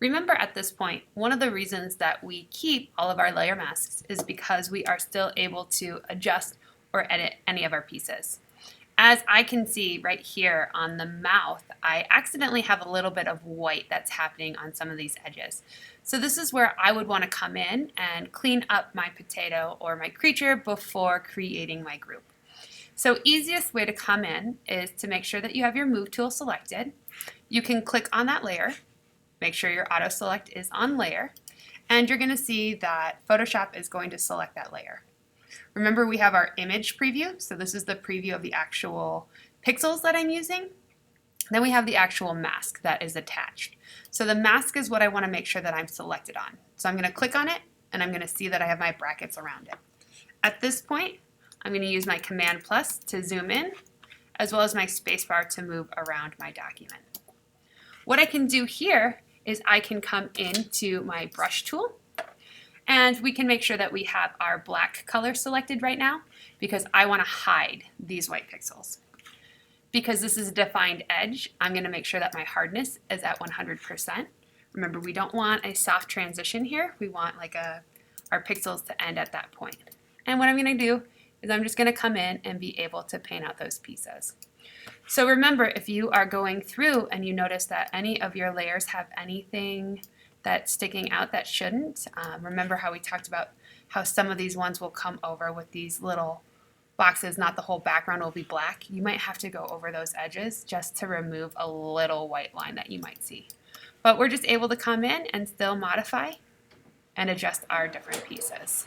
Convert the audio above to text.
Remember at this point, one of the reasons that we keep all of our layer masks is because we are still able to adjust or edit any of our pieces. As I can see right here on the mouth, I accidentally have a little bit of white that's happening on some of these edges. So this is where I would want to come in and clean up my potato or my creature before creating my group. So easiest way to come in is to make sure that you have your move tool selected. You can click on that layer, make sure your auto select is on layer, and you're going to see that Photoshop is going to select that layer. Remember, we have our image preview, so this is the preview of the actual pixels that I'm using. Then we have the actual mask that is attached. So the mask is what I want to make sure that I'm selected on. So I'm going to click on it, and I'm going to see that I have my brackets around it. At this point, I'm going to use my Command plus to zoom in, as well as my spacebar to move around my document. What I can do here is I can come into my brush tool, and we can make sure that we have our black color selected right now because I want to hide these white pixels. Because this is a defined edge, I'm going to make sure that my hardness is at 100%. Remember, we don't want a soft transition here. We want our pixels to end at that point. And what I'm going to do is I'm just going to come in and be able to paint out those pieces. So remember, if you are going through and you notice that any of your layers have anything that's sticking out that shouldn't, remember how we talked about how some of these ones will come over with these little boxes, not the whole background will be black. You might have to go over those edges just to remove a little white line that you might see. But we're just able to come in and still modify and adjust our different pieces.